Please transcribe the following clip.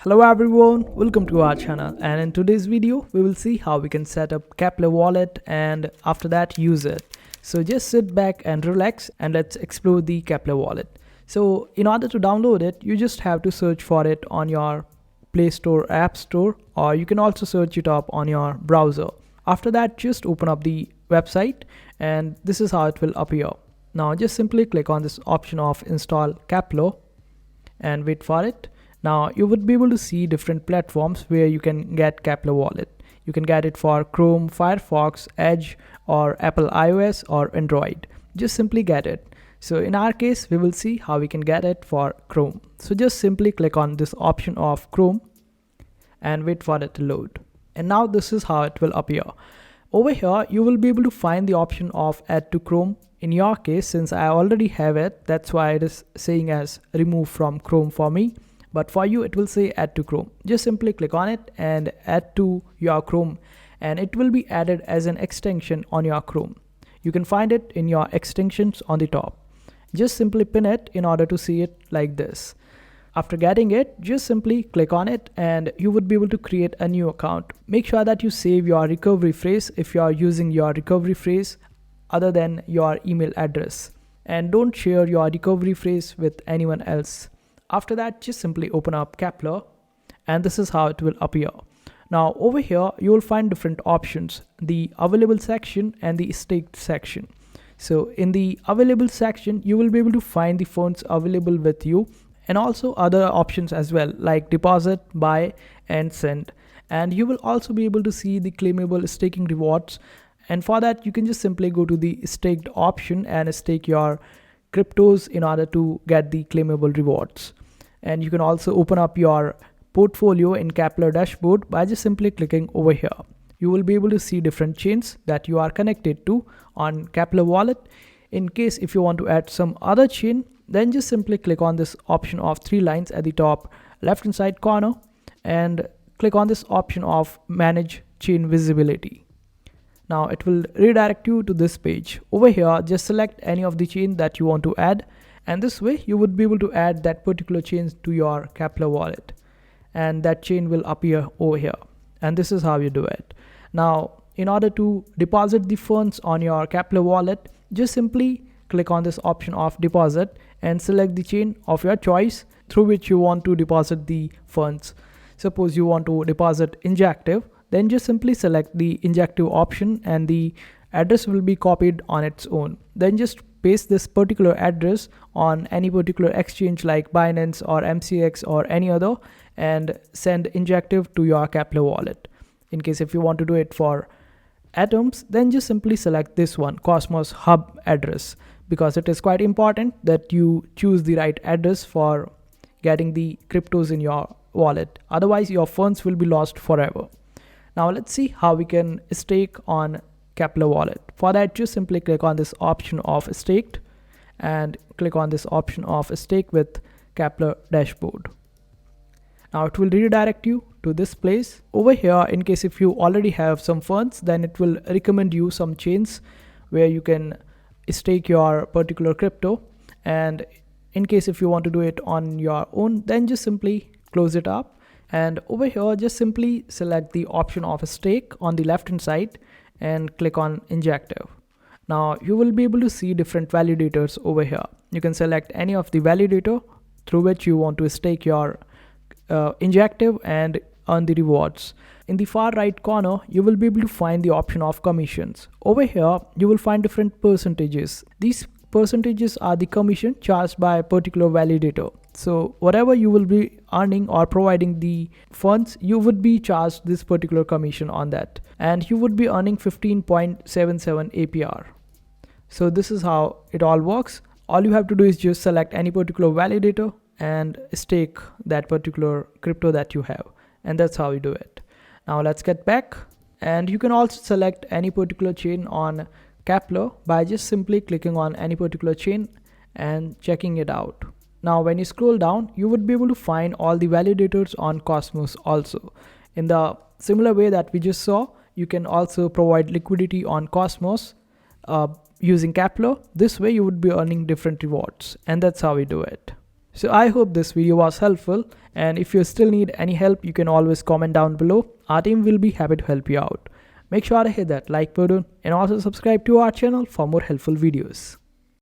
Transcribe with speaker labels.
Speaker 1: Hello everyone, welcome to our channel, and in today's video we will see how we can set up Keplr Wallet and after that use it. So just sit back and relax and let's explore the Keplr Wallet. So in order to download it, you just have to search for it on your Play Store, App Store, or you can also search it up on your browser. After that, just open up the website and this is how it will appear. Now just simply click on this option of install Keplr and wait for it. Now you would be able to see different platforms where you can get Keplr Wallet. You can get it for Chrome, Firefox, Edge, or Apple iOS or Android. Just simply get it. So in our case, we will see how we can get it for Chrome. So just simply click on this option of Chrome and wait for it to load. And now this is how it will appear. Over here, you will be able to find the option of add to Chrome. In your case, since I already have it, that's why it is saying as remove from Chrome for me. But for you, it will say add to Chrome. Just simply click on it and add to your Chrome, and it will be added as an extension on your Chrome. You can find it in your extensions on the top. Just simply pin it in order to see it like this. After getting it, just simply click on it and you would be able to create a new account. Make sure that you save your recovery phrase if you are using your recovery phrase other than your email address. And don't share your recovery phrase with anyone else. After that, just simply open up Keplr and this is how it will appear. Now over here, you will find different options, the available section and the staked section. So in the available section, you will be able to find the funds available with you and also other options as well, like deposit, buy and send. And you will also be able to see the claimable staking rewards. And for that, you can just simply go to the staked option and stake your cryptos in order to get the claimable rewards. And you can also open up your portfolio in Keplr dashboard by just simply clicking over here. You will be able to see different chains that you are connected to on Keplr Wallet. In case if you want to add some other chain, then just simply click on this option of three lines at the top left hand side corner and click on this option of manage chain visibility. Now it will redirect you to this page. Over here, just select any of the chain that you want to add, and this way you would be able to add that particular chain to your Keplr Wallet, and that chain will appear over here. And this is how you do it. Now in order to deposit the funds on your Keplr Wallet, just simply click on this option of deposit and select the chain of your choice through which you want to deposit the funds. Suppose you want to deposit Injective, then just simply select the Injective option and the address will be copied on its own. Then just paste this particular address on any particular exchange like Binance or MCX or any other and send Injective to your Keplr Wallet. In case if you want to do it for Atoms, then just simply select this one, Cosmos Hub address, because it is quite important that you choose the right address for getting the cryptos in your wallet. Otherwise, your funds will be lost forever. Now let's see how we can stake on Keplr Wallet. For that, just simply click on this option of staked and click on this option of stake with Keplr dashboard. Now it will redirect you to this place. Over here, in case if you already have some funds, then it will recommend you some chains where you can stake your particular crypto. And in case if you want to do it on your own, then just simply close it up. And over here, just simply select the option of stake on the left hand side and click on Injective. Now you will be able to see different validators over here. You can select any of the validator through which you want to stake your Injective and earn the rewards. In the far right corner, you will be able to find the option of commissions. Over here, you will find different percentages. These percentages are the commission charged by a particular validator. So whatever you will be earning or providing the funds, you would be charged this particular commission on that. And you would be earning 15.77 APR. So this is how it all works. All you have to do is just select any particular validator and stake that particular crypto that you have. And that's how you do it. Now let's get back. And you can also select any particular chain on Keplr by just simply clicking on any particular chain and checking it out. Now when you scroll down, you would be able to find all the validators on Cosmos also. In the similar way that we just saw, you can also provide liquidity on Cosmos using Keplr. This way you would be earning different rewards, and that's how we do it. So I hope this video was helpful, and if you still need any help, you can always comment down below. Our team will be happy to help you out. Make sure to hit that like button and also subscribe to our channel for more helpful videos.